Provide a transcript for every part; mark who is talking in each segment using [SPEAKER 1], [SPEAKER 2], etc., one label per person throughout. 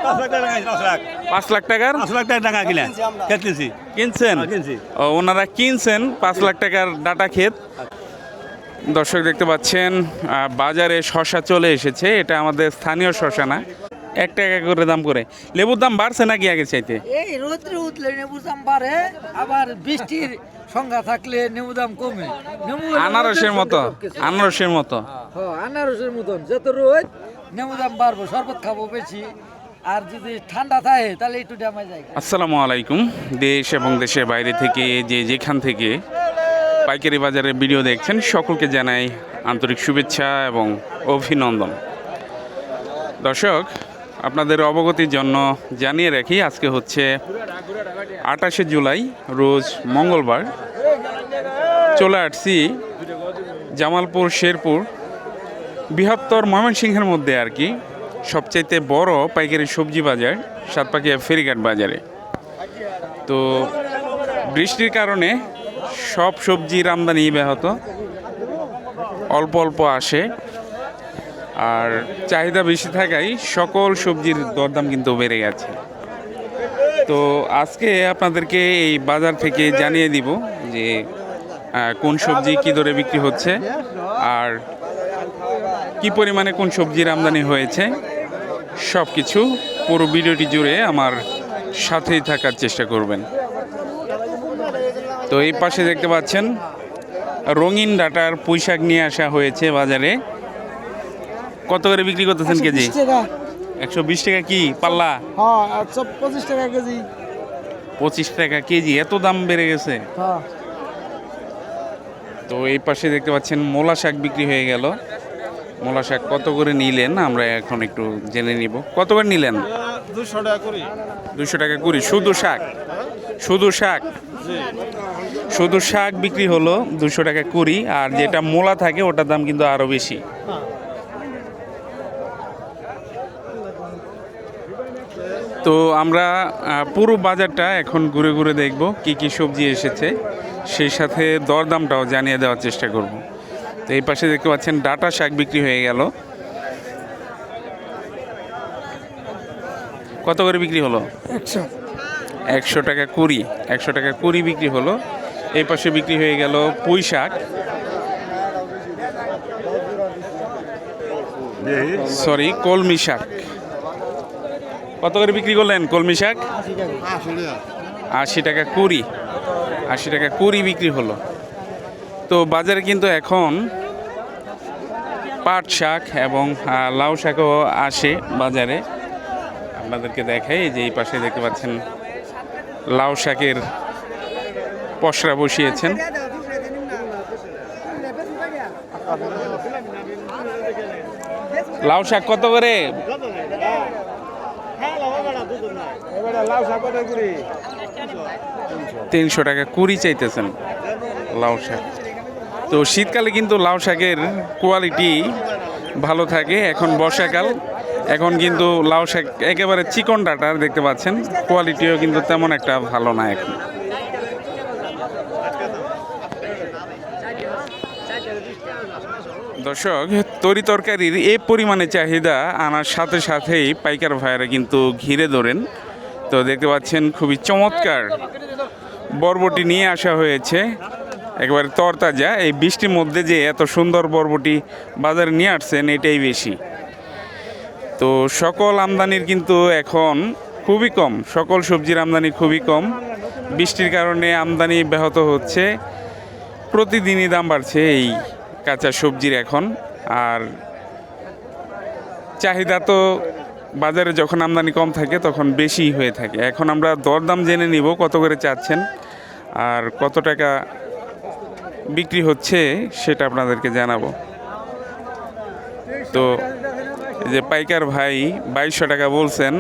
[SPEAKER 1] 5 লাখ টাকার
[SPEAKER 2] 5 লাখ টাকা কিনা কিনছি
[SPEAKER 1] কিনছেন?
[SPEAKER 2] কিনছি।
[SPEAKER 1] ও, ওনারা কিনছেন 5 লাখ টাকার ডাটা ক্ষেত। দর্শক দেখতে পাচ্ছেন বাজারে শশা চলে এসেছে। এটা আমাদের স্থানীয় শশা না, 1 টাকা করে দাম করে। লেবুর দাম বাড়ছে নাকি আগে চাইতে?
[SPEAKER 3] এই রোদ্রে উঠলে নেবুর দাম বাড়ে, আবার বৃষ্টির সংখ্যা থাকলে নেবু দাম কমে।
[SPEAKER 1] আনারসের মতো, আনারসের মতো।
[SPEAKER 3] আনারসের মতন যত রোদ নেবু দাম বাড়বো, শরবত খাবো বেশি। আর যদি ঠান্ডা থাকে তাহলে একটু দামে যায়।
[SPEAKER 1] আসসালামু আলাইকুম। দেশ এবং দেশের বাইরে থেকে যেখান থেকে পাইকারি বাজারের ভিডিও দেখছেন সকলকে জানাই আন্তরিক শুভেচ্ছা এবং অভিনন্দন। দর্শক, আপনাদের অবগতির জন্য জানিয়ে রাখি, আজকে হচ্ছে 28শে জুলাই, রোজ মঙ্গলবার। চলে আসছি জামালপুর শেরপুর, বৃহত্তর ময়মনসিংহের মধ্যে আর কি সবচাইতে বড় পাইকারি সবজি বাজার সাতপাকিয়া ফেরিঘাট বাজারে। তো বৃষ্টির কারণে সব সবজির আমদানি ব্যাহত, অল্প অল্প আসে, আর চাহিদা বেশি থাকায় সকল সবজির দরদাম কিন্তু বেড়ে গেছে। তো আজকে আপনাদেরকে এই বাজার থেকে জানিয়ে দিব যে কোন সবজি কী দরে বিক্রি হচ্ছে আর কি পরিমাণে কোন সবজির আমদানি হয়েছে, সব কিছু পুরো ভিডিওটি জুড়ে আমার সাথেই থাকার চেষ্টা করবেন। তো এই পাশে দেখতে পাচ্ছেন রঙিন ডাটার পুঁইশাক নিয়ে আসা হয়েছে বাজারে। কত করে বিক্রি করতেছেন কেজি? 120 টাকা কি পাল্লা?
[SPEAKER 3] 25 টাকা কেজি।
[SPEAKER 1] 25 টাকা কেজি, এত দাম বেড়ে গেছে। তো এই পাশে দেখতে পাচ্ছেন মূলা শাক বিক্রি হয়ে গেল। মূলা শাক কত করে নিলেন আমরা এখন একটু জেনে নিব। কত করে নিলেন?
[SPEAKER 2] 200 টাকা করি।
[SPEAKER 1] 200 টাকা কুড়ি। শুধু শাক? শুধু শাক, শুধু শাক বিক্রি হলো 200 টাকা কুড়ি। আর যেটা মূলা থাকে ওটার দাম কিন্তু আরো বেশি। তো আমরা পুরো বাজারটা এখন ঘুরে ঘুরে দেখব কি কি সবজি এসেছে, সেই সাথে দরদামটাও জানিয়ে দেওয়ার চেষ্টা করব। তো এই পাশে দেখতে পাচ্ছেন ডাটা শাক বিক্রি হয়ে গেল। কত করে বিক্রি হলো? 100 টাকা কুড়ি। 100 টাকা কুড়ি বিক্রি হলো। এই পাশে বিক্রি হয়ে গেল পুঁই শাক, সরি কলমি শাক। কত করে বিক্রি করলেন কলমি শাক? 80 টাকা কুড়ি। 80 টাকা কুড়ি বিক্রি হলো। তো বাজারে কিন্তু এখন পাট শাক এবং লাউ শাকও আসে বাজারে। আপনাদেরকে দেখাই যে এই পাশে দেখতে পাচ্ছেন লাউ শাকের পসরা বসিয়েছেন। লাউ শাক কত করে? 300 টাকা কুড়ি চাইতেছেন লাউ শাক। তো শীতকালে কিন্তু লাউ শাকের কোয়ালিটি ভালো থাকে। এখন বর্ষাকাল, এখন কিন্তু লাউ শাক একেবারে চিকন ডাটার দেখতে পাচ্ছেন, কোয়ালিটিও কিন্তু তেমন একটা ভালো না এখন। দর্শক, তরি তরকারির এই পরিমাণে চাহিদা আনার সাথে সাথেই পাইকার ভাইয়েরা কিন্তু ঘিরে ধরেন। তো দেখতে পাচ্ছেন খুবই চমৎকার বরবটি নিয়ে আসা হয়েছে, একেবারে তরতাজা। এই বৃষ্টির মধ্যে যে এত সুন্দর বরবটি বাজারে নিয়ে আসছেন এটাই বেশি। তো সকল আমদানির কিন্তু এখন খুবই কম, সকল সবজির আমদানি খুবই কম। বৃষ্টির কারণে আমদানি ব্যাহত হচ্ছে, প্রতিদিনই দাম বাড়ছে এই কাঁচা সবজির এখন। আর চাহিদা তো বাজারে যখন আমদানি কম থাকে তখন বেশি হয়ে থাকে। এখন আমরা দরদাম জেনে নিব কত করে চাচ্ছেন আর কত টাকা বিক্রি হচ্ছে সেটা আপনাদেরকে জানাবো। তো এই যে পাইকার ভাই 2200 টাকা বলছেন,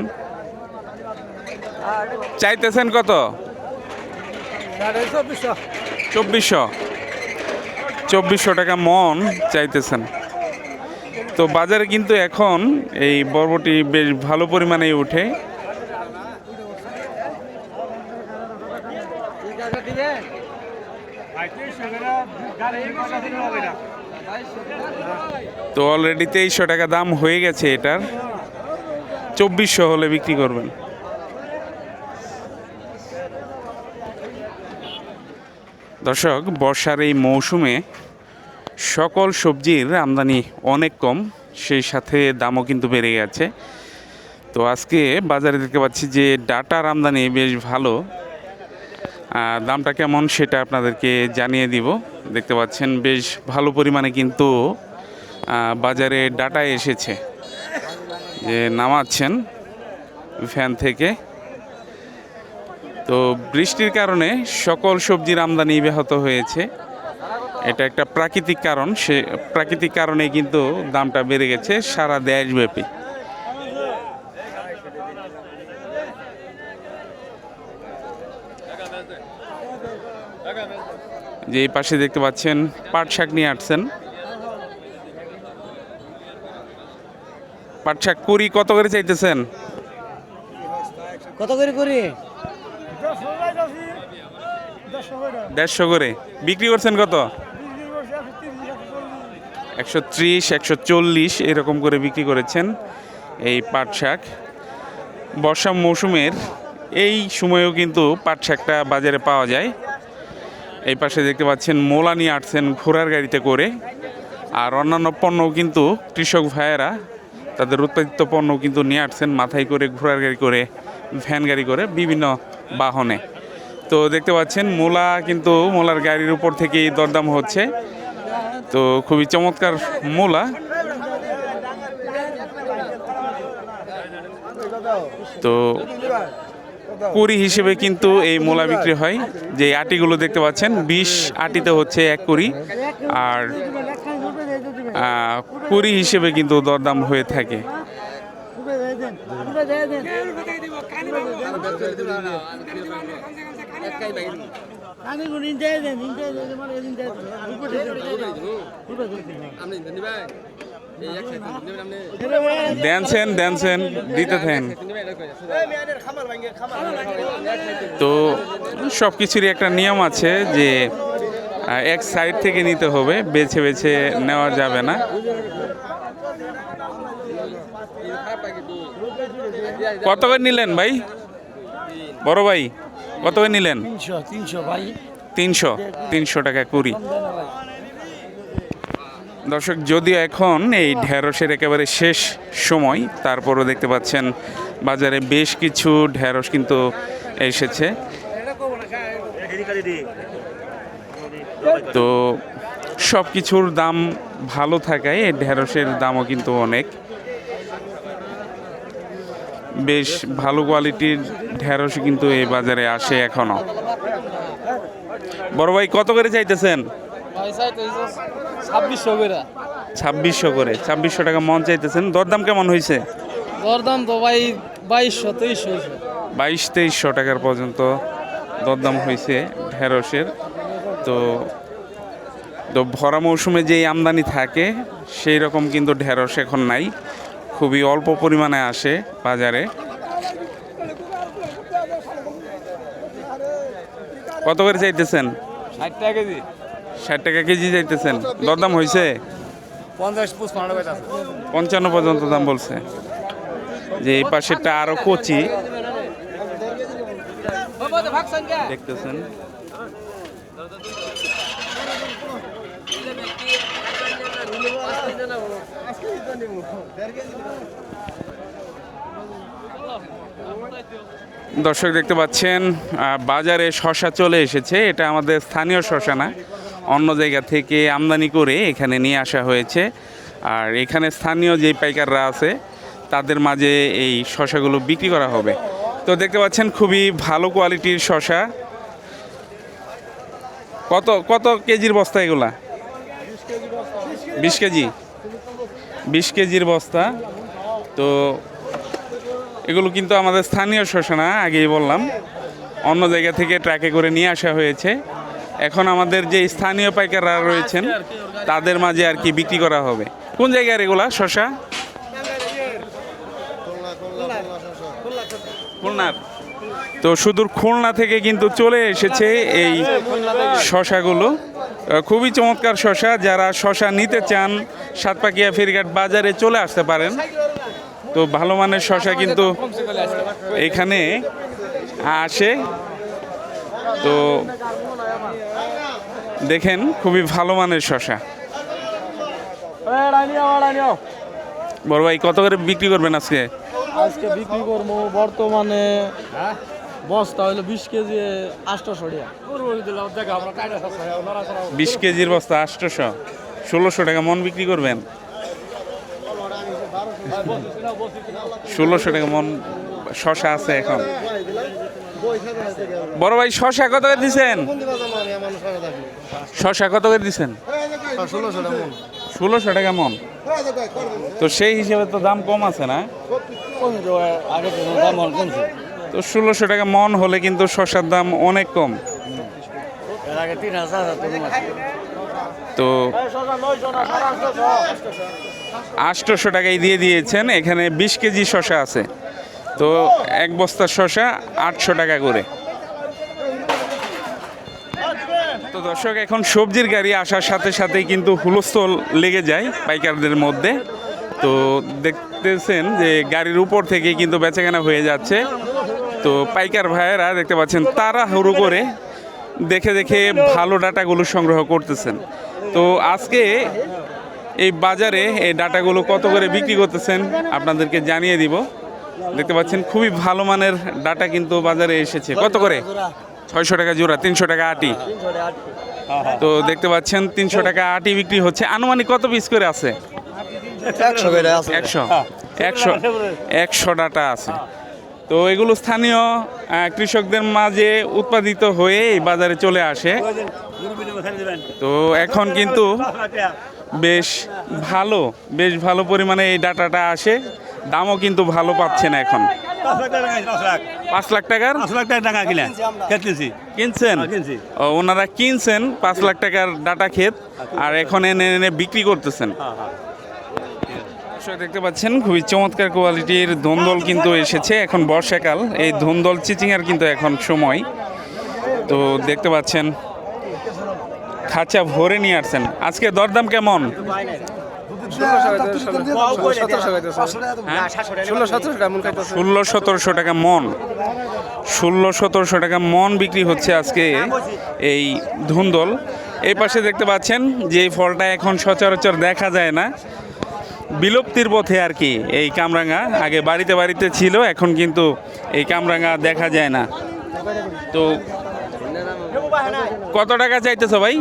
[SPEAKER 1] চাইতেছেন কত? 2400। 2400 টাকা মন চাইতেছেন। তো বাজারে কিন্তু এখন এই বরবটি বেশ ভালো পরিমাণেই ওঠে। তো অলরেডি 2300 টাকা দাম হয়ে গেছে এটার। 2400 হলে বিক্রি করবেন। দর্শক, বর্ষার এই মৌসুমে সকল সবজির আমদানি অনেক কম, সেই সাথে দামও কিন্তু বেড়ে গেছে। তো আজকে বাজারে দেখতে পাচ্ছি যে ডাটার আমদানি বেশ ভালো। দামটা কেমন সেটা আপনাদেরকে জানিয়ে দিব। দেখতে পাচ্ছেন বেশ ভালো পরিমাণে কিন্তু বাজারে ডাটা এসেছে, যে নামাচ্ছেন ভ্যান থেকে। তো বৃষ্টির কারণে সকল সবজির আমদানি ব্যাহত হয়েছে, এটা একটা প্রাকৃতিক কারণ। সে প্রাকৃতিক কারণে কিন্তু দামটা বেড়ে গেছে সারা দেশব্যাপী। যে এই পাশে দেখতে পাচ্ছেন পাট শাক নিয়ে আসছেন। পাট শাক কুড়ি কত করে চাইতেছেন?
[SPEAKER 3] কত করে করি?
[SPEAKER 1] 150 করে বিক্রি করছেন। কত? 130, 140 এরকম করে বিক্রি করেছেন এই পাট শাক। বর্ষা মৌসুমের এই সময়েও কিন্তু পাট শাকটা বাজারে পাওয়া যায়। এই পাশে দেখতে পাচ্ছেন মোলা নিয়ে আসছেন ঘোড়ার গাড়িতে করে। আর অন্যান্য পণ্যও কিন্তু কৃষক ভাইয়েরা তাদের উৎপাদিত পণ্য কিন্তু নিয়ে আসছেন মাথায় করে, ঘোড়ার গাড়ি করে, ভ্যান গাড়ি করে, বিভিন্ন বাহনে। তো দেখতে পাচ্ছেন মোলা কিন্তু মোলার গাড়ির উপর থেকেই দরদাম হচ্ছে। তো খুবই চমৎকার মোলা। তো কুড়ি হিসেবে কিন্তু এই মোলা বিক্রি হয়। যে আটিগুলো দেখতে পাচ্ছেন 20 আটিতে হচ্ছে 1 কুড়ি, আর কুড়ি হিসেবে কিন্তু দরদাম হয়ে থাকে। দেনছেন দিতে থাকেন। তো সব কিছুরই একটা নিয়ম আছে যে এক সাইড থেকে নিতে হবে, বেছে বেছে নেওয়া যাবে না। কত করে নিলেন ভাই? বড় ভাই কত করে নিলেন?
[SPEAKER 3] 300 ভাই।
[SPEAKER 1] 300 টাকা কুড়ি। দর্শক, যদিও এখন এই ঢেঁড়সের একেবারে শেষ সময়, তারপরও দেখতে পাচ্ছেন বাজারে বেশ কিছু ঢেঁড়স কিন্তু এসেছে। তো সব কিছুর দাম ভালো থাকায় এই ঢেঁড়সের দামও কিন্তু অনেক। বেশ ভালো কোয়ালিটির ঢেঁড়স কিন্তু এই বাজারে আসে এখনো। বড় ভাই কত করে চাইতেছেন?
[SPEAKER 3] 2600 করে।
[SPEAKER 1] 2600 করে, 2600 টাকা মন চাইতেছেন। দরদাম কেমন হয়েছে?
[SPEAKER 3] দরদাম তো ভাই 2200-2300।
[SPEAKER 1] 2200-2300 টাকার পর্যন্ত দরদাম হয়েছে ঢেঁড়সের। তো ভরা মৌসুমে যেই আমদানি থাকে সেই রকম কিন্তু ঢেঁড়স এখন নাই, খুবই অল্প পরিমাণে আসে বাজারে। কত করে চাইতেছেন?
[SPEAKER 2] 60 টাকা কেজি।
[SPEAKER 1] 60 টাকা কেজি চাইতেছেন। দরদাম হয়েছে? 55 পর্যন্ত দাম বলছে। যে এই পাশেরটা আরো কচি দেখতেছেন। দর্শক দেখতে পাচ্ছেন বাজারে শসা চলে এসেছে। এটা আমাদের স্থানীয় শসা না, অন্য জায়গা থেকে আমদানি করে এখানে নিয়ে আসা হয়েছে। আর এখানে স্থানীয় যে পাইকাররা আছে তাদের মাঝে এই শসাগুলো বিক্রি করা হবে। তো দেখতে পাচ্ছেন খুবই ভালো কোয়ালিটির শসা। কত কত কেজির বস্তা এগুলা? 20 কেজি, 20 কেজির বস্তা। তো এগুলো কিন্তু আমাদের স্থানীয় শসা না, আগেই বললাম, অন্য জায়গা থেকে ট্রাকে করে নিয়ে আসা হয়েছে। এখন আমাদের যে স্থানীয় পাইকাররা রয়েছেন তাদের মাঝে আর কি বিক্রি করা হবে। কোন জায়গার এগুলা শসা? খুলনার। তো সুদূর খুলনা থেকে কিন্তু চলে এসেছে এই শসাগুলো। খুবই চমৎকার শসা। যারা শসা নিতে চান সাতপাকিয়া ফেরিঘাট বাজারে চলে আসতে পারেন। তো ভালো মানের শশা কিন্তু এখানে আসে। তো দেখেন খুবই ভালো মানের শশা। বড় ভাই কত করে বিক্রি করবেন আজকে?
[SPEAKER 4] আজকে বিক্রি করবো বর্তমানে বস্তা হইলো 20 কেজি 800 টাকা।
[SPEAKER 1] 20 কেজির বস্তা 800, 1600 টাকা মন বিক্রি করবেন। 1600 টাকা মন শশা আছে এখন। বড় ভাই শশা কত করে দিচ্ছেন? শশা কত করে দিচ্ছেন? 1600 টাকা মন। তো সেই হিসেবে তো দাম কম আছে না? তো 1600 টাকা মন হলে কিন্তু শশার দাম অনেক কম। তো 800 টাকায় দিয়ে দিয়েছেন। এখানে 20 কেজি শশা আছে। তো এক বস্তা শশা 800 টাকা করে। তো দর্শক, এখন সবজির গাড়ি আসার সাথে সাথেই কিন্তু হুলস্থল লেগে যায় পাইকারদের মধ্যে। তো দেখতেছেন যে গাড়ির উপর থেকে কিন্তু বেচাকেনা হয়ে যাচ্ছে। তো পাইকার ভাইয়েরা দেখতে পাচ্ছেন তাড়াহুড়ো করে দেখে দেখে ভালো ডাটাগুলো সংগ্রহ করতেছেন। তো আজকে এই বাজারে এই ডাটাগুলো কত করে বিক্রি করতেছেন আপনাদেরকে জানিয়ে দিব। দেখতে পাচ্ছেন খুবই ভালো মানের ডাটা কিন্তু বাজারে এসেছে। কত করে? 600 টাকা জোড়া, 300 টাকা আটি। তো দেখতে পাচ্ছেন 300 টাকা আটি বিক্রি হচ্ছে। আনুমানিক কত পিস করে আছে? 100 ডাটা আছে। তো এগুলো স্থানীয় কৃষকদের মাঝে উৎপাদিত হয়ে এই বাজারে চলে আসে। তো এখন কিন্তু বেশ ভালো পরিমাণে এই ডাটাটা আসে। দামও কিন্তু ভালো পাচ্ছেন এখন। 5 লাখ টাকার কিনছেন? ও, ওনারা কিনছেন 5 লাখ টাকার ডাটা ক্ষেত, আর এখন এনে এনে বিক্রি করতেছেন। দেখতে পাচ্ছেন খুবই চমৎকার কোয়ালিটির ধুন্দল কিন্তু এসেছে। এখন বর্ষাকাল, এই ধুন্দল চিচিংয়ের কিন্তু এখন সময়। তো দেখতে পাচ্ছেন খাঁচা ভরে নিয়ে আসছেন। আজকে দরদাম কেমন? 1600-1700 টাকা মন। 1600-1700 টাকা মন বিক্রি হচ্ছে আজকে এই ধুন্দল। এই পাশে দেখতে পাচ্ছেন যে এই ফলটা এখন সচরাচর দেখা যায় না, বিলুপ্তির পথে আর কি। এই কামরাঙা আগে বাড়িতে বাড়িতে ছিল, এখন কিন্তু এই কামরাঙা দেখা যায় না। তো কত টাকা চাইতেছো ভাই?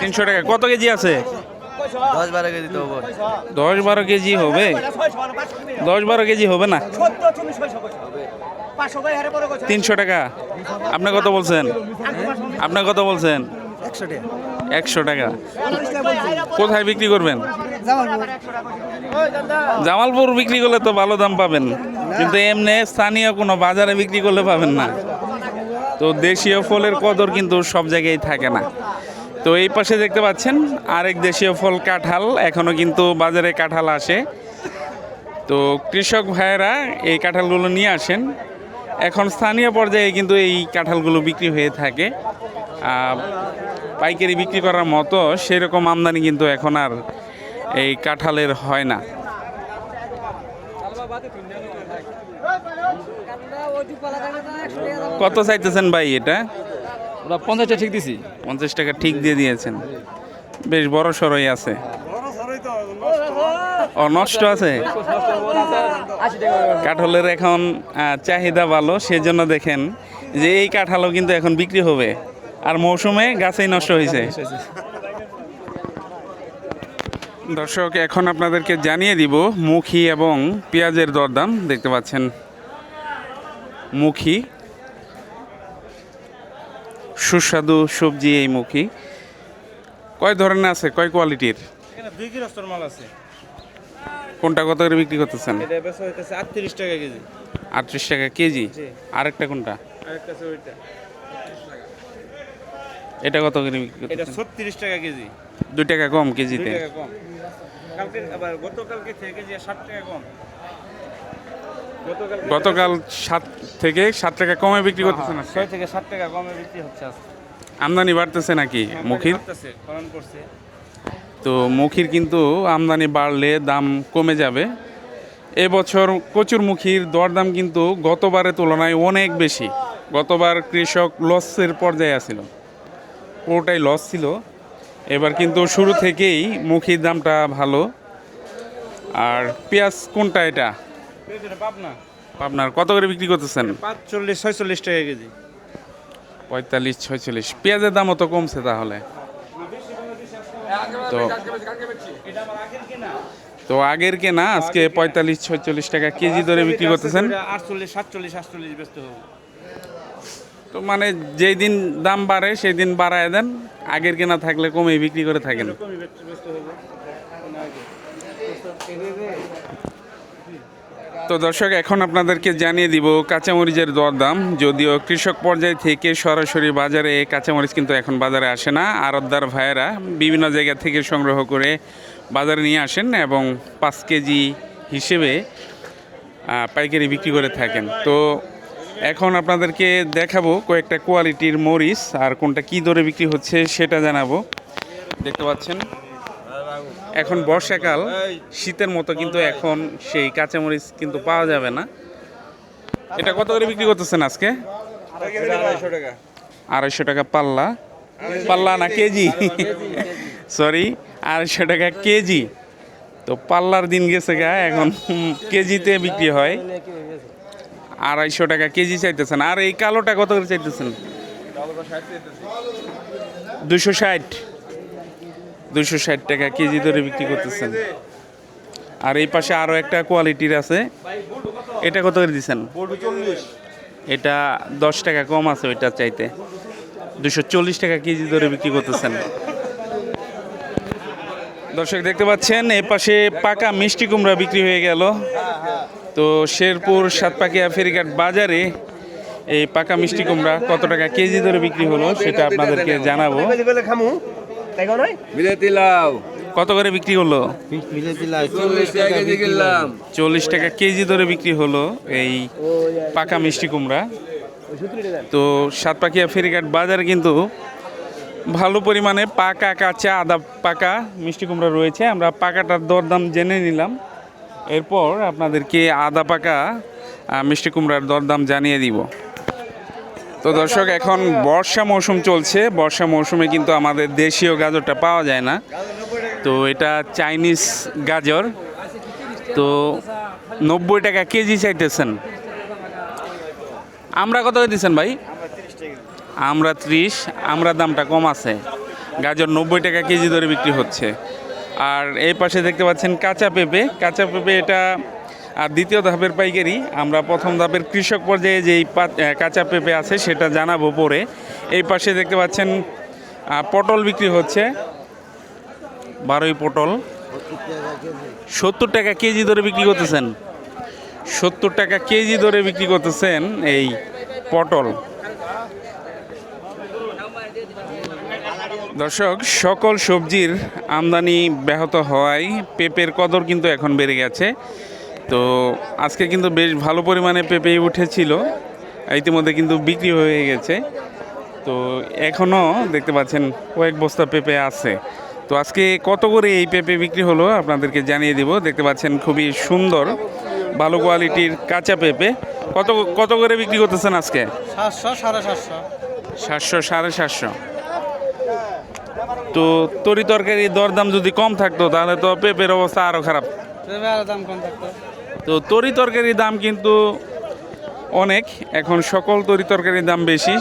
[SPEAKER 1] 300 টাকা। কত কেজি আছে?
[SPEAKER 4] 10-12 কেজি তো হবে।
[SPEAKER 1] 10-12 কেজি হবে? 10-12 কেজি হবে না। 300 টাকা। আপনি কত বলছেন? 100 টাকা। কোথায় বিক্রি করবেন? জামালপুর বিক্রি করলে তো ভালো দাম পাবেন, কিন্তু এমনি স্থানীয় কোনো বাজারে বিক্রি করলে পাবেন না। তো দেশীয় ফলের কদর কিন্তু সব জায়গায় থাকে না। তো এই পাশে দেখতে পাচ্ছেন আরেক দেশীয় ফল কাঁঠাল। এখনও কিন্তু বাজারে কাঁঠাল আসে। তো কৃষক ভাইয়েরা এই কাঁঠালগুলো নিয়ে আসেন। এখন স্থানীয় পর্যায়ে কিন্তু এই কাঁঠালগুলো বিক্রি হয়ে থাকে। পাইকারি বিক্রি করার মতো সেরকম আমদানি কিন্তু এখন আর এই কাঁঠালের হয় না। কত চাইতেছেন ভাই এটা?
[SPEAKER 4] 50 টাকা ঠিক দিছি।
[SPEAKER 1] 50 টাকা ঠিক দিয়ে দিয়েছেন। বেশ বড় সরই আছে। ও, নষ্ট আছে। কাঁঠালের এখন চাহিদা ভালো, সেজন্য দেখেন যে এই কাঁঠালও কিন্তু এখন বিক্রি হবে, আর মৌসুমে গাছেই নষ্ট হয়েছে। দর্শক, এখন আপনাদেরকে জানিয়ে দিব মুখী এবং পেঁয়াজের দরদাম। দেখতে পাচ্ছেন মুখী, সুস্বাদু সবজি এই মুখী। কয় ধরনের আছে, কয় কোয়ালিটির?
[SPEAKER 2] 2 কিলোর মাল আছে।
[SPEAKER 1] কোনটা কত করে বিক্রি করতেছেন?
[SPEAKER 2] এটা বেচা হইতাছে 38 টাকা কেজি।
[SPEAKER 1] 38 টাকা কেজি। আরেকটা কোনটা?
[SPEAKER 2] আরেকটা আছে ওইটা।
[SPEAKER 1] এটা কত করে বিক্রি
[SPEAKER 2] এটা
[SPEAKER 1] করতেছেন?
[SPEAKER 2] 36 টাকা কেজি।
[SPEAKER 1] 2 টাকা কম কেজিতে।
[SPEAKER 2] 2 টাকা কম। কালকে আবার গতকালকে থেকে যে 7 টাকা কম।
[SPEAKER 1] গতকাল 7 থেকে 7 টাকা কমে বিক্রি করতেছেন আজকে?
[SPEAKER 2] 6 থেকে 7 টাকা কমে বিক্রি হচ্ছে আজকে।
[SPEAKER 1] আমদানি বাড়তেছে নাকি মুখির?
[SPEAKER 2] ফলন করছে।
[SPEAKER 1] তো মুখির কিন্তু আমদানি বাড়লে দাম কমে যাবে। এবছর কচুরমুখীর দরদাম কিন্তু গতবারের তুলনায় অনেক বেশি। গতবার কৃষক লসের পর্যায়ে আছিল, পুরোটাই লস ছিল। এবার কিন্তু শুরু থেকেই মুখির দামটা ভালো। আর পেঁয়াজ কোনটা এটা?
[SPEAKER 2] পাবনা
[SPEAKER 1] আপনার কত করে বিক্রি করতেছেন?
[SPEAKER 2] 45-46 টাকা কেজি।
[SPEAKER 1] 45-46। পেঁয়াজের দামও তো কমছে তাহলে। তো তো আগের কেনা আজকে 45-46 টাকা কেজি ধরে বিক্রি করতেছেন।
[SPEAKER 2] 48-47 ব্যস্ত হবে।
[SPEAKER 1] তো মানে যেই দিন দাম বাড়ে সেই দিন বাড়ায় দেন, আগের কেনা থাকলে কমে বিক্রি করে থাকেন।
[SPEAKER 2] ব্যস্ত হবে।
[SPEAKER 1] তো দর্শক, এখন আপনাদেরকে জানিয়ে দিব কাঁচামরিচের দরদাম। যদিও কৃষক পর্যায় থেকে সরাসরি বাজারে কাঁচামরিচ কিন্তু এখন বাজারে আসে না, আড়তদার ভাইয়েরা বিভিন্ন জায়গা থেকে সংগ্রহ করে বাজারে নিয়ে আসেন এবং 5 কেজি হিসেবে পাইকারি বিক্রি করে থাকেন। তো এখন আপনাদেরকে দেখাবো কয়েকটা কোয়ালিটির মরিচ, আর কোনটা কী দরে বিক্রি হচ্ছে সেটা জানাবো। দেখতে পাচ্ছেন এখন বর্ষাকাল, শীতের মতো কিন্তু এখন সেই কাঁচামরিচ কিন্তু পাওয়া যাবে না। এটা কত করে বিক্রি করতেছেন আজকে?
[SPEAKER 2] 250 টাকা।
[SPEAKER 1] 250 টাকা পাল্লা। পাল্লা না কেজি, সরি, 250 টাকা কেজি। তো পাল্লার দিন গেছে গা, এখন কেজিতে বিক্রি হয়। 250 টাকা কেজি চাইতেছেন। আর এই কালোটা কত করে চাইতেছেন? 260 টাকা কেজি ধরে বিক্রি করতেছেন। আর এই পাশে আরও একটা কোয়ালিটির আছে, এটা কত করে দিচ্ছেন? এটা 10 টাকা কম আছে ওইটা চাইতে। 240 টাকা কেজি ধরে বিক্রি করতেছেন। দর্শক দেখতে পাচ্ছেন এ পাশে পাকা মিষ্টি কুমড়া বিক্রি হয়ে গেল। তো শেরপুর সাতপাকিয়া ফেরিঘাট বাজারে এই পাকা মিষ্টি কুমড়া কত টাকা কেজি ধরে বিক্রি হলো সেটা আপনাদেরকে জানাবো।
[SPEAKER 5] বিলেতি লাউ
[SPEAKER 1] কত করে বিক্রি হলো?
[SPEAKER 5] 40 টাকা কেজি কিনলাম।
[SPEAKER 1] 40 টাকা কেজি ধরে বিক্রি হলো এই পাকা মিষ্টি কুমড়া। তো সাতপাকিয়া ফেরিঘাট বাজারে কিন্তু ভালো পরিমাণে পাকা, কাঁচা, আদা পাকা মিষ্টি কুমড়া রয়েছে। আমরা পাকাটার দরদাম জেনে নিলাম, এরপর আপনাদেরকে আদা পাকা মিষ্টি কুমড়ার দরদাম জানিয়ে দিব। তো দর্শক, এখন বর্ষা মৌসুম চলছে। বর্ষা মৌসুমে কিন্তু আমাদের দেশীয় গাজরটা পাওয়া যায় না, তো এটা চাইনিজ গাজর। তো 90 টাকা কেজি চাইতেছেন। আমরা কত করে দিচ্ছেন ভাই? আমরা 30। আমরা দামটা কম আছে। গাজর 90 টাকা কেজি ধরে বিক্রি হচ্ছে। আর এই পাশে দেখতে পাচ্ছেন কাঁচা পেঁপে। কাঁচা পেঁপে এটা আর দ্বিতীয় ধাপের পাইকারি। আমরা প্রথম ধাপের কৃষক পর্যায়ে যেই কাঁচা পেঁপে আছে সেটা জানাবো পরে। এই পাশে দেখতে পাচ্ছেন পটল বিক্রি হচ্ছে। 12 পটল 70 টাকা কেজি ধরে বিক্রি করতেছেন। 70 টাকা কেজি ধরে বিক্রি করতেছেন এই পটল। দর্শক, সকল সবজির আমদানি ব্যাহত হওয়ায় পেঁপের কদর কিন্তু এখন বেড়ে গেছে। তো আজকে কিন্তু বেশ ভালো পরিমাণে পেঁপে উঠেছিল, ইতিমধ্যে কিন্তু বিক্রি হয়ে গেছে। তো এখনও দেখতে পাচ্ছেন কয়েক বস্তা পেঁপে আছে। তো আজকে কত করে এই পেঁপে বিক্রি হলো আপনাদেরকে জানিয়ে দিব। দেখতে পাচ্ছেন খুবই সুন্দর ভালো কোয়ালিটির কাঁচা পেঁপে। কত করে বিক্রি করতেছেন আজকে?
[SPEAKER 4] 700 750।
[SPEAKER 1] 700 750। তো তরি তরকারির দরদাম যদি কম থাকতো তাহলে তো পেঁপের অবস্থা আরও খারাপ।
[SPEAKER 4] দাম কম থাকতো।
[SPEAKER 1] তো তরি তরকারির দাম কিন্তু অনেক, এখন সকল তরি তরকারির দাম বেশি,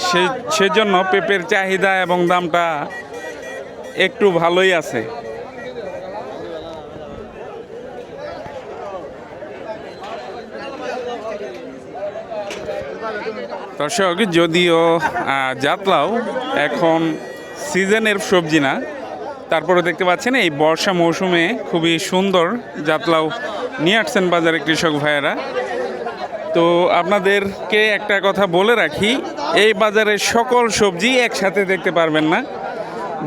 [SPEAKER 1] সেজন্য পেঁপের চাহিদা এবং দামটা একটু ভালোই আছে। দর্শক, যদিও জাতলাও এখন সিজনের সবজি না, তারপরে দেখতে পাচ্ছেন এই বর্ষা মৌসুমে খুবই সুন্দর জাতলাও নিয়ে আসছেন বাজারে কৃষক ভাইয়েরা। তো আপনাদেরকে একটা কথা বলে রাখি, এই বাজারে সকল সবজি একসাথে দেখতে পারবেন না।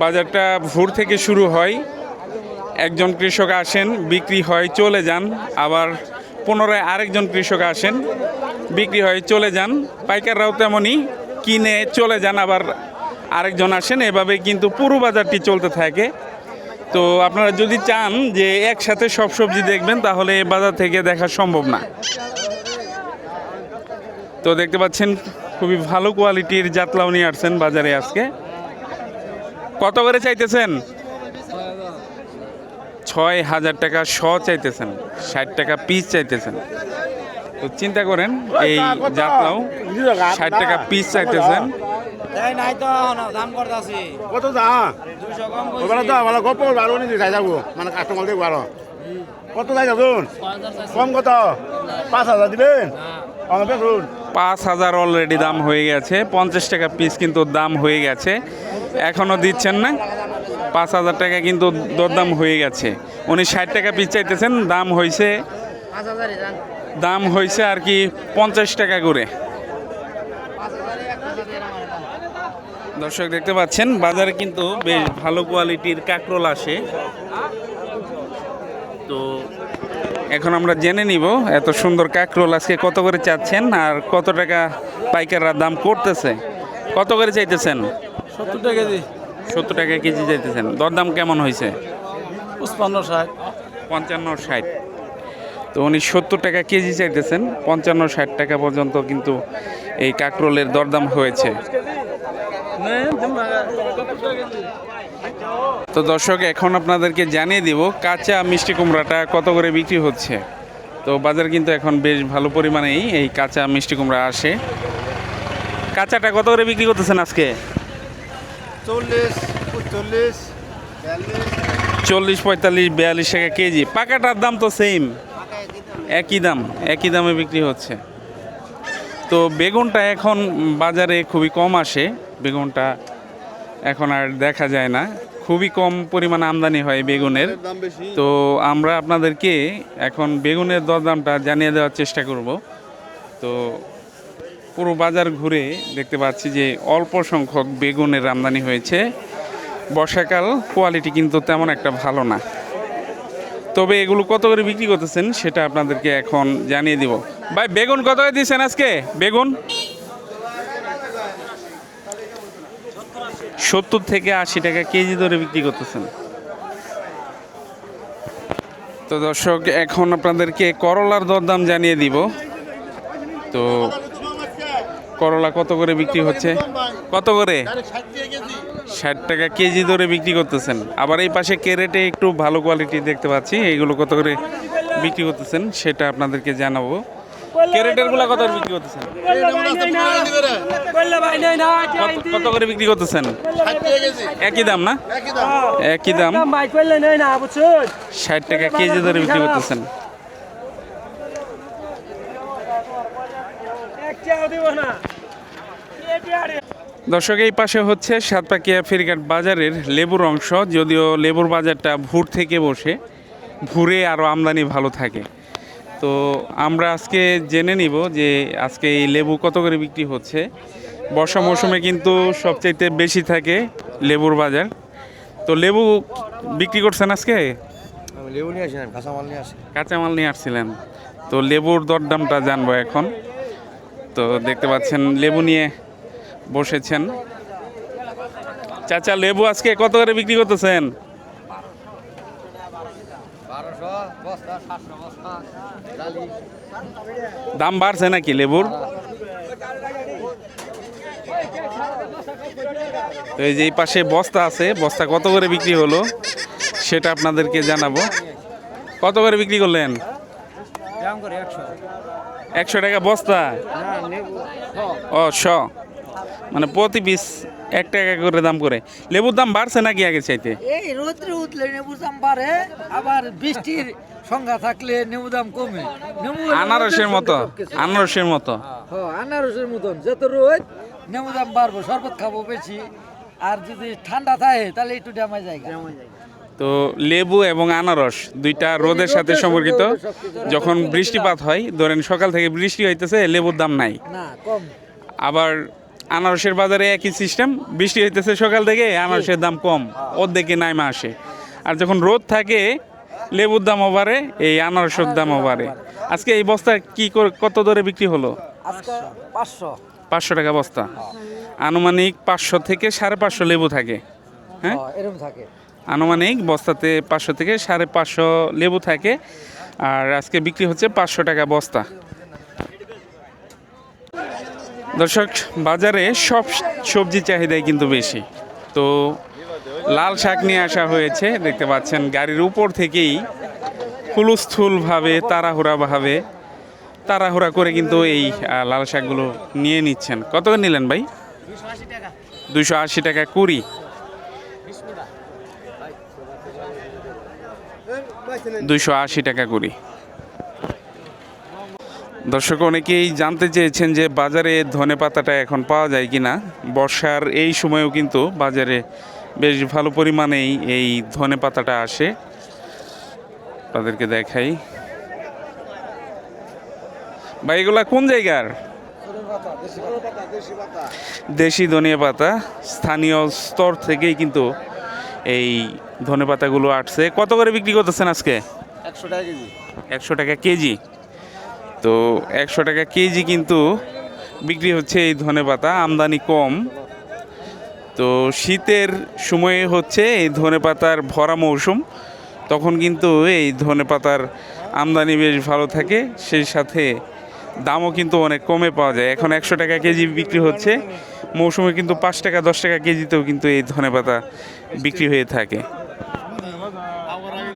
[SPEAKER 1] বাজারটা ভোর থেকে শুরু হয়, একজন কৃষক আসেন, বিক্রি হয়, চলে যান। আবার পুনরায় আরেকজন কৃষক আসেন, বিক্রি হয়, চলে যান। পাইকাররাও তেমনই কিনে চলে যান, আবার আরেকজন আসেন। এভাবে কিন্তু পুরো বাজারটি চলতে থাকে। তো আপনারা যদি চান যে একসাথে সব সবজি দেখবেন তাহলে বাজার থেকে দেখা সম্ভব না। তো দেখতে পাচ্ছেন খুবই ভালো কোয়ালিটির জাতলাও নিয়ে আসছেন বাজারে আজকে। কত করে চাইতেছেন? 6,000 টাকা শ চাইতেছেন, 60 টাকা পিস চাইতেছেন। তো চিন্তা করেন এই জাতলাও 60 টাকা পিস চাইতেছেন।
[SPEAKER 2] নাই তো দাম করতেছি
[SPEAKER 6] কত দা
[SPEAKER 2] 200 কম
[SPEAKER 6] ওগুলো তো ভালো গল্প আরো নিতে যাই যাবো মানে কাস্টমার দেখবো আরো কত যাই যাবেন কম কত 5,000 দিবেন আমার বেসুন
[SPEAKER 1] 5,000 অলরেডি দাম হয়ে গেছে, 50 টাকা পিস কিন্তু দাম হয়ে গেছে, এখনও দিচ্ছেন না। 5,000 টাকা কিন্তু দরদাম হয়ে গেছে। উনি 60 টাকা পিস চাইতেছেন, দাম হয়েছে আর কি 50 টাকা করে। দর্শক দেখতে পাচ্ছেন বাজারে কিন্তু বেশ ভালো কোয়ালিটির কাঁকরোল আসে। তো এখন আমরা জেনে নিব এত সুন্দর কাঁকরোল আজকে কত করে চাচ্ছেন আর কত টাকা পাইকাররা দাম করতেছে। কত করে চাইতেছেন?
[SPEAKER 4] 70 টাকা কেজি।
[SPEAKER 1] 70 টাকা কেজি চাইতেছেন। দরদাম কেমন হয়েছে?
[SPEAKER 4] 55 60।
[SPEAKER 1] 55 60। তো উনি 70 টাকা কেজি চাইতেছেন, 55 60 টাকা পর্যন্ত কিন্তু এই কাঁকরোলের দরদাম হয়েছে। তো দর্শক এখন আপনাদেরকে জানিয়ে দিব কাঁচা মিষ্টি কুমড়াটা কত করে বিক্রি হচ্ছে। তো বাজার কিন্তু এখন বেশ ভালো পরিমাণেই এই কাঁচা মিষ্টি কুমড়া আসে। কাঁচাটা কত করে বিক্রি করতেছেন আজকে?
[SPEAKER 6] 40 45
[SPEAKER 1] 40 45 42 টাকা কেজি। পাকাটার দাম তো সেম, একই দামে বিক্রি হচ্ছে। তো বেগুনটা এখন বাজারে খুবই কম আসে, বেগুনটা এখন আর দেখা যায় না, খুবই কম পরিমাণে আমদানি হয় বেগুনের। তো আমরা আপনাদেরকে এখন বেগুনের দরদামটা জানিয়ে দেওয়ার চেষ্টা করব। তো পুরো বাজার ঘুরে দেখতে পাচ্ছি যে অল্প সংখ্যক বেগুনের আমদানি হয়েছে। বর্ষাকাল, কোয়ালিটি কিন্তু তেমন একটা ভালো না। তবে এগুলো কত করে বিক্রি করতেছেন সেটা আপনাদেরকে এখন জানিয়ে দিব। ভাই বেগুন কত করে দিচ্ছেন আজকে? বেগুন 70 থেকে 80 টাকা কেজি ধরে বিক্রি করতেছেন। তো দর্শক এখন আপনাদেরকে করলার দরদাম জানিয়ে দিব। তো করলা কত করে বিক্রি হচ্ছে? কত করে? 60 টাকা কেজি ধরে বিক্রি করতেছেন। আবার এই পাশে ক্যারেটে একটু ভালো কোয়ালিটি দেখতে পাচ্ছি, এইগুলো কত করে বিক্রি করতেছেন সেটা আপনাদেরকে জানাবো। ক্যারেটের গুলা কত করে বিক্রি করতেছেন? কত করে বিক্রি করতেছেন? একই দাম না? একই দাম, 60 টাকা কেজি ধরে বিক্রি করতেছেন। দর্শক এই পাশে হচ্ছে সাতপাকিয়া ফেরিঘাট বাজারের লেবুর অংশ। যদিও লেবুর বাজারটা ভোর থেকে বসে, ভোরে আরও আমদানি ভালো থাকে। তো আমরা আজকে জেনে নিব যে আজকে এই লেবু কত করে বিক্রি হচ্ছে। বর্ষা মৌসুমে কিন্তু সবচাইতে বেশি থাকে লেবুর বাজার। তো লেবু বিক্রি করছেন আজকে?
[SPEAKER 5] আমি লেবু নিয়ে আসিলাম, কাঁচামাল নিয়ে আসি।
[SPEAKER 1] কাঁচামাল নিয়ে আসছিলেন। তো লেবুর দরদামটা জানবো এখন। তো দেখতে পাচ্ছেন লেবু নিয়ে বসেছেন চাচা। লেবু আজকে কত করে বিক্রি করতেছেন?
[SPEAKER 3] 1200 বস্তা 700 বস্তা ডালি।
[SPEAKER 1] দাম বাড়ছে নাকি লেবুর? তো এই যে এই পাশে বস্তা আছে, বস্তা কত করে বিক্রি হলো সেটা আপনাদেরকে জানাবো। কত করে বিক্রি করলেন? 100 টাকা বস্তা। ও শ, মানে প্রতি পিস 1 টাকা করে দাম করে। লেবুর দাম বাড়ছে নাকি আগে চাইতে?
[SPEAKER 3] এই রোদ্রে উঠলে নেবুর দাম বাড়ে, আবার বৃষ্টির সংখ্যা থাকলে নেবু দাম কমে।
[SPEAKER 1] আনারসের মতো, আনারসের মতো।
[SPEAKER 3] আনারসের মতন যত রোদ নেবু দাম বাড়বো, শরবত খাবো বেশি। আর যদি ঠান্ডা থাকে তাহলে একটু দামাই যায়।
[SPEAKER 1] তো লেবু এবং আনারস দুইটা রোদের সাথে সম্পর্কিত। যখন বৃষ্টিপাত হয়, ধরেন সকাল থেকে বৃষ্টি হইতেছে, লেবুর দাম নাই।
[SPEAKER 3] না কম।
[SPEAKER 1] আবার আনারসের বাজারে একই সিস্টেম, বৃষ্টি হইতেছে সকাল থেকে, আনারসের দাম কম, অর্ধেকে নাইমা আসে। আর যখন রোদ থাকে লেবুর দামও বাড়ে, এই আনারসের দামও বাড়ে। আজকে এই বস্তা কি কত দরে বিক্রি হলো?
[SPEAKER 3] আজকে 500।
[SPEAKER 1] 500 টাকা বস্তা। আনুমানিক 500 থেকে 550 লেবু থাকে। হ্যাঁ,
[SPEAKER 3] এরকম থাকে।
[SPEAKER 1] আনুমানিক বস্তাতে 500 থেকে 550 লেবু থাকে, আর আজকে বিক্রি হচ্ছে 500 টাকা বস্তা। দর্শক, বাজারে সব সবজি চাহিদাই কিন্তু বেশি, তো লাল শাক নিয়ে আসা হয়েছে। দেখতে পাচ্ছেন গাড়ির উপর থেকেই হুলস্থুলভাবে তাড়াহুড়া করে কিন্তু এই লাল শাকগুলো নিয়ে নিচ্ছেন। কত করে নিলেন ভাই? 280 টাকা কুড়ি। টাকা কুড়ি। দর্শক, অনেকেই জানতে চেয়েছেন যে বাজারে ধনেপাতাটা এখন পাওয়া যায় কিনা। বর্ষার এই সময়েও কিন্তু বাজারে বেশ ভালো পরিমাণেই এই ধনেপাতাটা আসে। তাদেরকে দেখাই। ভাই, এগুলা কোন জায়গার? দেশি ধনিয়া পাতা। স্থানীয় স্তর থেকেই কিন্তু এই ধনেপাতাগুলো আসছে। কত করে বিক্রি করতেছেন আজকে?
[SPEAKER 5] 100 টাকা কেজি।
[SPEAKER 1] 100 টাকা কেজি। তো 100 টাকা কেজি কিন্তু বিক্রি হচ্ছে এই ধনেপাতা। আমদানি কম, তো শীতের সময়ে হচ্ছে এই ধনেপাতার ভরা মৌসুম, তখন কিন্তু এই ধনেপাতার আমদানি বেশ ভালো থাকে, সেই সাথে দামও কিন্তু অনেক কমে পাওয়া যায়। এখন 100 টাকা কেজি বিক্রি হচ্ছে, মৌসুমে কিন্তু 5 টাকা 10 টাকা কেজিতেও কিন্তু এই ধনেপাতা বিক্রি হয়ে থাকে।